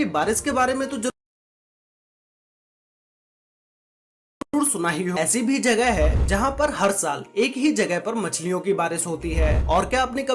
क्योंकि बारिश के बारे में तो जरूर सुना ही हो। ऐसी भी जगह है जहाँ पर हर साल एक ही जगह पर मछलियों की बारिश होती है। और क्या आपने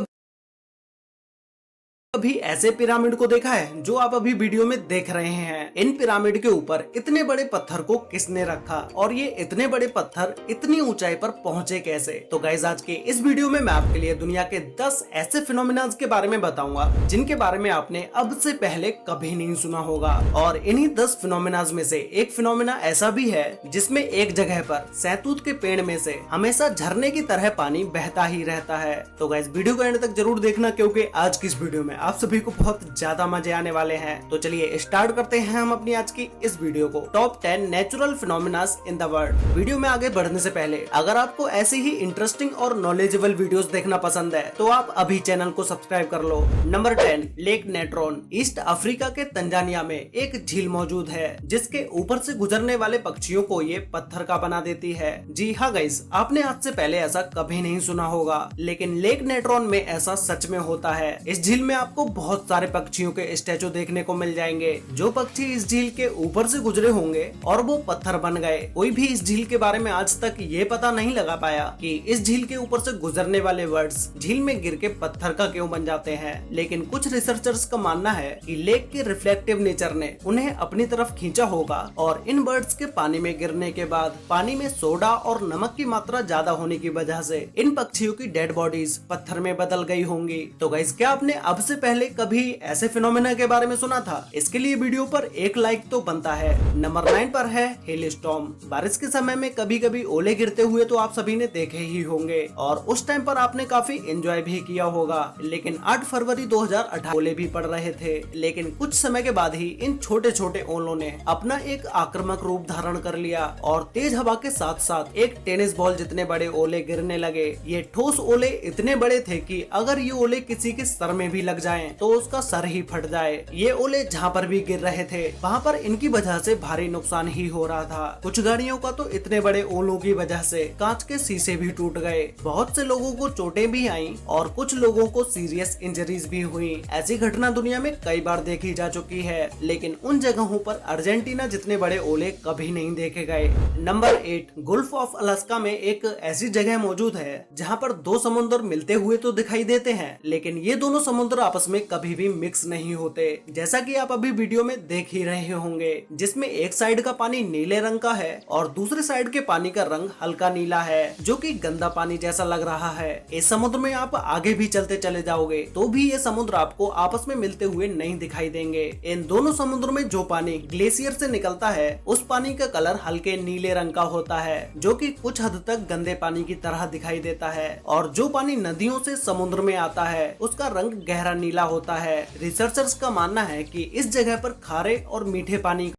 कभी ऐसे पिरामिड को देखा है जो आप अभी वीडियो में देख रहे हैं? इन पिरामिड के ऊपर इतने बड़े पत्थर को किसने रखा और ये इतने बड़े पत्थर इतनी ऊंचाई पर पहुंचे कैसे? तो गाइस, आज के इस वीडियो में मैं आपके लिए दुनिया के 10 ऐसे फिनोमिना के बारे में बताऊंगा जिनके बारे में आपने अब से पहले कभी नहीं सुना होगा। और इन्हीं 10 फिनोमिना में से एक फिनोमिना ऐसा भी है जिसमें एक जगह पर सहतूत के पेड़ में से हमेशा झरने की तरह पानी बहता ही रहता है। तो गाइस, वीडियो को एंड तक जरूर देखना क्योंकि आज की इस वीडियो में आप सभी को बहुत ज्यादा मजे आने वाले हैं। तो चलिए स्टार्ट करते हैं हम अपनी आज की इस वीडियो को। Top 10 natural phenomena in the world. Video में आगे बढ़ने से पहले अगर आपको ऐसी ही इंटरेस्टिंग और नॉलेजेबल वीडियोस देखना पसंद है तो आप अभी चैनल को सब्सक्राइब कर लो। Number 10, lake Natron. East Africa के तंजानिया में एक झील मौजूद है जिसके ऊपर से गुजरने वाले पक्षियों को ये पत्थर का बना देती है। जी हाँ गाइस, आपने आज से पहले ऐसा कभी नहीं सुना होगा, लेकिन लेक नेट्रॉन में ऐसा सच में होता है। इस झील में आपको बहुत सारे पक्षियों के स्टैचू देखने को मिल जाएंगे। जो पक्षी इस झील के ऊपर से गुजरे होंगे और वो पत्थर बन गए। कोई भी इस झील के बारे में आज तक ये पता नहीं लगा पाया कि इस झील के ऊपर से गुजरने वाले बर्ड्स झील में गिर के पत्थर का क्यों बन जाते हैं। लेकिन कुछ रिसर्चर्स का मानना है कि लेक के रिफ्लेक्टिव नेचर ने उन्हें अपनी तरफ खींचा होगा और इन बर्ड्स के पानी में गिरने के बाद पानी में सोडा और नमक की मात्रा ज्यादा होने की वजह से इन पक्षियों की डेड बॉडीज पत्थर में बदल गई होंगी। तो गाइस, क्या आपने अब से पहले कभी ऐसे फिनोमेना के बारे में सुना था? इसके लिए वीडियो पर एक लाइक तो बनता है। नंबर 9 पर है हेल स्टॉर्म। बारिश के समय में कभी कभी ओले गिरते हुए तो आप सभी ने देखे ही होंगे और उस टाइम पर आपने काफी एंजॉय भी किया होगा। लेकिन 8 फरवरी 2018 ओले भी पड़ रहे थे, लेकिन कुछ समय के बाद ही इन छोटे छोटे ओलों ने अपना एक आक्रामक रूप धारण कर लिया और तेज हवा के साथ साथ एक टेनिस बॉल जितने बड़े ओले गिरने लगे। ये ठोस ओले इतने बड़े थे कि अगर ये ओले किसी के सर में भी लग जाएं तो उसका सर ही फट जाए। ये ओले जहाँ पर भी गिर रहे थे वहाँ पर इनकी वजह से भारी नुकसान ही हो रहा था। कुछ गाड़ियों का तो इतने बड़े ओलों की वजह से कांच के शीशे भी टूट गए। बहुत से लोगों को चोटें भी आईं और कुछ लोगों को सीरियस इंजरीज भी हुई। ऐसी घटना दुनिया में कई बार देखी जा चुकी है, लेकिन उन जगहों पर अर्जेंटीना जितने बड़े ओले कभी नहीं देखे गए। नंबर 8, गुल्फ ऑफ अलास्का में एक ऐसी जगह मौजूद है जहाँ पर दो समुद्र मिलते हुए तो दिखाई देते हैं, लेकिन ये दोनों समुद्र आपस में कभी भी मिक्स नहीं होते। जैसा कि आप अभी वीडियो में देख ही रहे होंगे, जिसमें एक साइड का पानी नीले रंग का है और दूसरे साइड के पानी का रंग हल्का नीला है, जो कि गंदा पानी जैसा लग रहा है। इस समुद्र में आप आगे भी चलते चले जाओगे तो भी ये समुद्र आपको आपस में मिलते हुए नहीं दिखाई देंगे। इन दोनों समुद्र में जो पानी ग्लेशियर से निकलता है उस पानी का कलर हल्के नीले रंग का होता है, जो कि कुछ हद तक गंदे पानी की तरह दिखाई देता है। और जो पानी नदियों से समुद्र में आता है उसका रंग गहरा नीला होता है। रिसर्चर्स का मानना है कि इस जगह पर खारे और मीठे पानी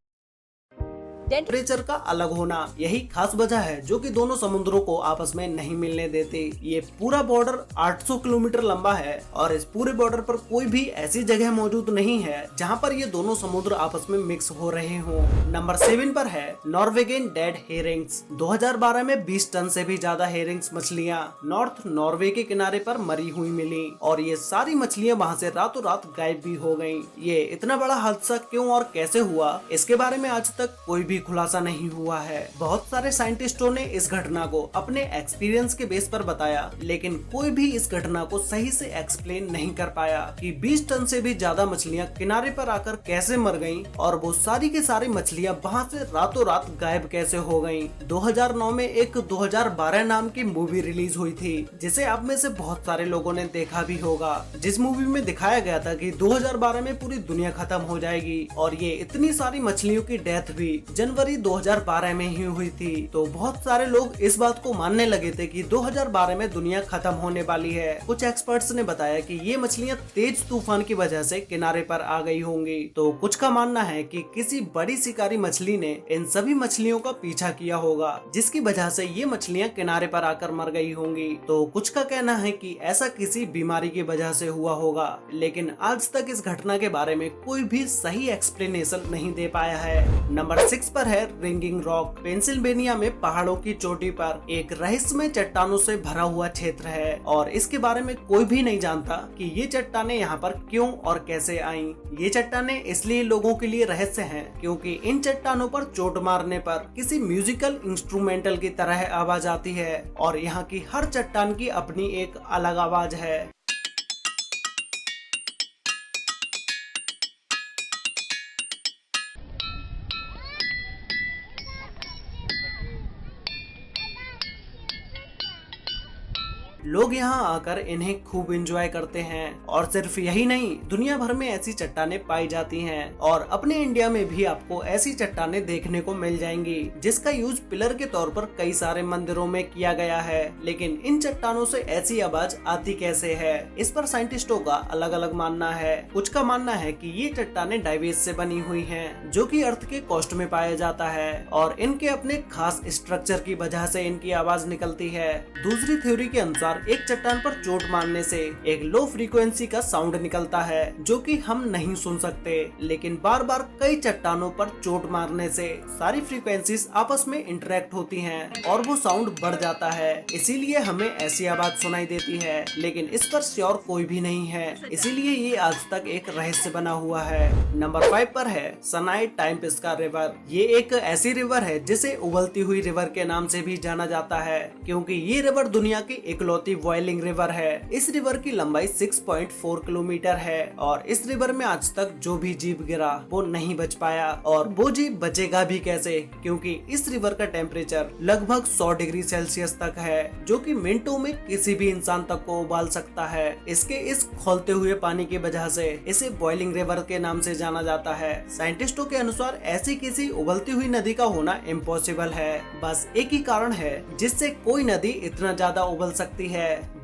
टेम्परेचर का अलग होना यही खास वजह है जो कि दोनों समुद्रों को आपस में नहीं मिलने देती। ये पूरा बॉर्डर 800 किलोमीटर लंबा है और इस पूरे बॉर्डर पर कोई भी ऐसी जगह मौजूद नहीं है जहां पर ये दोनों समुद्र आपस में मिक्स हो रहे हों। नंबर 7 पर है नॉर्वेगियन डेड हेरिंग्स। 2012 में 20 टन से भी ज्यादा हेरिंग्स मछलियाँ नॉर्थ नॉर्वे के किनारे पर मरी हुई मिली और ये सारी मछलियाँ वहाँ से रातों रात गायब भी हो गयी। ये इतना बड़ा हादसा क्यों और कैसे हुआ, इसके बारे में आज तक कोई भी खुलासा नहीं हुआ है। बहुत सारे साइंटिस्टों ने इस घटना को अपने एक्सपीरियंस के बेस पर बताया, लेकिन कोई भी इस घटना को सही से एक्सप्लेन नहीं कर पाया कि 20 टन से भी ज्यादा मछलियां किनारे पर आकर कैसे मर गईं और वो सारी की सारी मछलियां वहां से रातों रात गायब कैसे हो गईं। 2009 में एक 2012 नाम की मूवी रिलीज हुई थी जिसे आप में से बहुत सारे लोगों ने देखा भी होगा, जिस मूवी में दिखाया गया था कि 2012 में पूरी दुनिया खत्म हो जाएगी और ये इतनी सारी मछलियों की डेथ भी जनवरी 2012 में ही हुई थी। तो बहुत सारे लोग इस बात को मानने लगे थे कि 2012 में दुनिया खत्म होने वाली है। कुछ एक्सपर्ट्स ने बताया कि ये मछलियां तेज तूफान की वजह से किनारे पर आ गई होंगी। तो कुछ का मानना है कि किसी बड़ी शिकारी मछली ने इन सभी मछलियों का पीछा किया होगा, जिसकी वजह से ये मछलियां किनारे पर आकर मर गई होंगी। तो कुछ का कहना है कि ऐसा किसी बीमारी की वजह से हुआ होगा, लेकिन आज तक इस घटना के बारे में कोई भी सही एक्सप्लेनेशन नहीं दे पाया है। नंबर 6 पर है रिंगिंग रॉक। पेंसिल्वेनिया में पहाड़ों की चोटी पर एक रहस्यमय चट्टानों से भरा हुआ क्षेत्र है और इसके बारे में कोई भी नहीं जानता कि ये चट्टाने यहाँ पर क्यों और कैसे आईं। ये चट्टाने इसलिए लोगों के लिए रहस्य हैं क्योंकि इन चट्टानों पर चोट मारने पर किसी म्यूजिकल इंस्ट्रूमेंटल की तरह आवाज आती है और यहाँ की हर चट्टान की अपनी एक अलग आवाज है। लोग यहाँ आकर इन्हें खूब एंजॉय करते हैं और सिर्फ यही नहीं, दुनिया भर में ऐसी चट्टानें पाई जाती हैं और अपने इंडिया में भी आपको ऐसी चट्टानें देखने को मिल जाएंगी जिसका यूज पिलर के तौर पर कई सारे मंदिरों में किया गया है। लेकिन इन चट्टानों से ऐसी आवाज आती कैसे है, इस पर साइंटिस्टों का अलग अलग मानना है। कुछ का मानना है कि ये चट्टानें डाइवेज से बनी हुई हैं, जो कि अर्थ के कोस्ट में पाया जाता है और इनके अपने खास स्ट्रक्चर की वजह से इनकी आवाज निकलती है। दूसरी थ्योरी के अनुसार एक चट्टान पर चोट मारने से एक लो फ्रीक्वेंसी का साउंड निकलता है जो कि हम नहीं सुन सकते, लेकिन बार बार कई चट्टानों पर चोट मारने से सारी फ्रीक्वेंसीज आपस में इंटरेक्ट होती हैं और वो साउंड बढ़ जाता है, इसीलिए हमें ऐसी आवाज सुनाई देती है। लेकिन इस पर श्योर कोई भी नहीं है, इसीलिए ये आज तक एक रहस्य बना हुआ है। नंबर 5 पर है सनाई टाइम्पेस्का रिवर। ये एक ऐसी रिवर है जिसे उबलती हुई रिवर के नाम से भी जाना जाता है क्योंकि ये रिवर दुनिया की इकलौती बॉइलिंग रिवर है। इस रिवर की लंबाई 6.4 किलोमीटर है और इस रिवर में आज तक जो भी जीव गिरा वो नहीं बच पाया और वो जीव बचेगा भी कैसे, क्योंकि इस रिवर का टेम्परेचर लगभग 100 डिग्री सेल्सियस तक है जो कि मिनटों में किसी भी इंसान तक को उबाल सकता है। इसके इस खौलते हुए पानी की वजह से इसे बॉइलिंग रिवर के नाम से जाना जाता है। साइंटिस्टों के अनुसार ऐसी किसी उबलती हुई नदी का होना इम्पॉसिबल है। बस एक ही कारण है जिससे कोई नदी इतना ज्यादा उबल सकती है,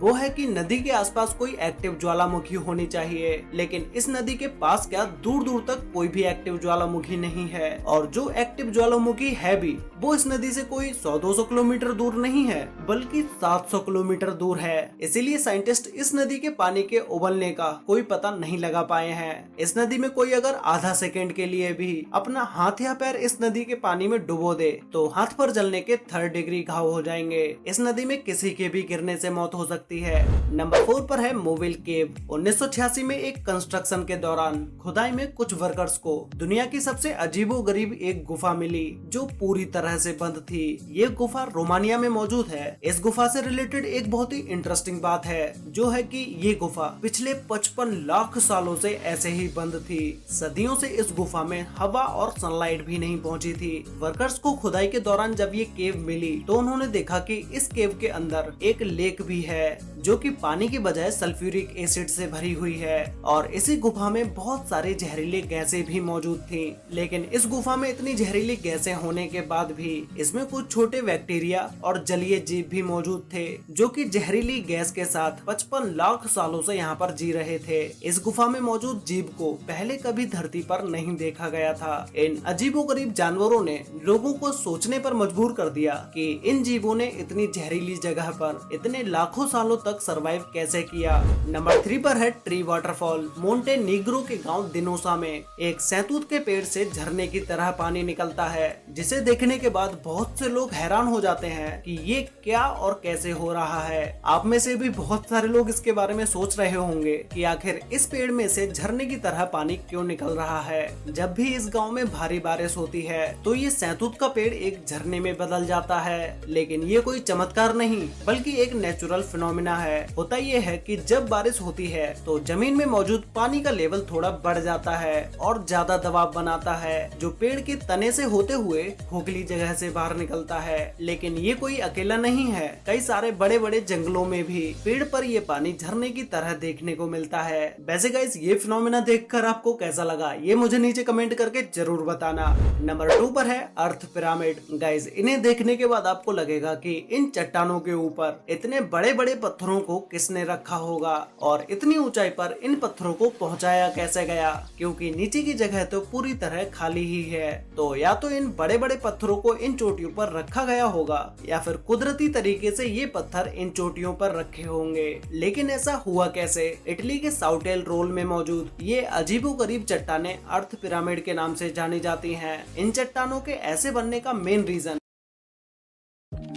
वो है कि नदी के आसपास कोई एक्टिव ज्वालामुखी होनी चाहिए। लेकिन इस नदी के पास क्या दूर दूर तक कोई भी एक्टिव ज्वालामुखी नहीं है और जो एक्टिव ज्वालामुखी है भी वो इस नदी से कोई 100-200 किलोमीटर दूर नहीं है बल्कि 700 किलोमीटर दूर है। इसीलिए साइंटिस्ट इस नदी के पानी के उबलने का कोई पता नहीं लगा पाए हैं। इस नदी में कोई अगर आधा सेकेंड के लिए भी अपना हाथ या पैर इस नदी के पानी में डुबो दे तो हाथ पर जलने के 3rd डिग्री घाव हो जाएंगे। इस नदी में किसी के भी गिरने से मौत हो सकती है। नंबर 4 पर है मोविल केव। 1986 में एक कंस्ट्रक्शन के दौरान खुदाई में कुछ वर्कर्स को दुनिया की सबसे अजीबोगरीब एक गुफा मिली जो पूरी तरह से बंद थी। ये गुफा रोमानिया में मौजूद है। इस गुफा से रिलेटेड एक बहुत ही इंटरेस्टिंग बात है जो है कि ये गुफा पिछले 55 लाख सालों से ऐसे ही बंद थी। सदियों से इस गुफा में हवा और सनलाइट भी नहीं पहुंची थी। वर्कर्स को खुदाई के दौरान जब ये केव मिली तो उन्होंने देखा कि इस केव के अंदर एक लेक भी है जो कि पानी की बजाय सल्फ्यूरिक एसिड से भरी हुई है और इसी गुफा में बहुत सारे जहरीले गैसें भी मौजूद थी। लेकिन इस गुफा में इतनी जहरीली गैसें होने के बाद भी इसमें कुछ छोटे बैक्टीरिया और जलीय जीव भी मौजूद थे जो कि जहरीली गैस के साथ 55 लाख सालों से यहाँ पर जी रहे थे। इस गुफा में मौजूद जीव को पहले कभी धरती पर नहीं देखा गया था। इन अजीबोगरीब जानवरों ने लोगों को सोचने पर मजबूर कर दिया कि इन जीवों ने इतनी जहरीली जगह पर इतने लाखों सालों तक सरवाइव कैसे किया। नंबर 3 पर है ट्री वाटरफॉल। मोंटेनीग्रो के गांव दिनोसा में एक सैतूत के पेड़ से झरने की तरह पानी निकलता है जिसे देखने के बाद बहुत से लोग हैरान हो जाते हैं कि ये क्या और कैसे हो रहा है। आप में से भी बहुत सारे लोग इसके बारे में सोच रहे होंगे कि आखिर इस पेड़ में से झरने की तरह पानी क्यों निकल रहा है। जब भी इस गांव में भारी बारिश होती है तो ये सैतूत का पेड़ एक झरने में बदल जाता है, लेकिन ये कोई चमत्कार नहीं बल्कि एक नेचुरल फिनोमिना है। होता ये है कि जब बारिश होती है तो जमीन में मौजूद पानी का लेवल थोड़ा बढ़ जाता है और ज्यादा दबाव बनाता है जो पेड़ के तने से होते हुए खोखली जगह से बाहर निकलता है। लेकिन ये कोई अकेला नहीं है, कई सारे बड़े बड़े जंगलों में भी पेड़ पर ये पानी झरने की तरह देखने को मिलता है। वैसे गाइस ये फिनोमेना देखकर आपको कैसा लगा ये मुझे नीचे कमेंट करके जरूर बताना। नंबर 2 पर है अर्थ पिरामिड। गाइस इन्हें देखने के बाद आपको लगेगा कि इन चट्टानों के ऊपर इतने बड़े बड़े पत्थरों को किसने रखा होगा और इतनी ऊंचाई पर इन पत्थरों को पहुंचाया कैसे गया, क्योंकि नीचे की जगह तो पूरी तरह खाली ही है। तो या तो इन बड़े बड़े पत्थरों को इन चोटियों पर रखा गया होगा या फिर कुदरती तरीके से ये पत्थर इन चोटियों पर रखे होंगे। लेकिन ऐसा हुआ कैसे? इटली के साउटेल रोल में मौजूद ये अजीबोगरीब चट्टानें अर्थ पिरामिड के नाम से जानी जाती हैं। इन चट्टानों के ऐसे बनने का main reason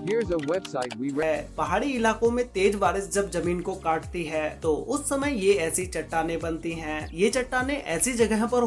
Here's a website we read. पहाड़ी इलाकों में तेज बारिश जब जमीन को काटती है तो उस समय ये ऐसी चट्टानें बनती हैं। ये चट्टानें ऐसी जगह पर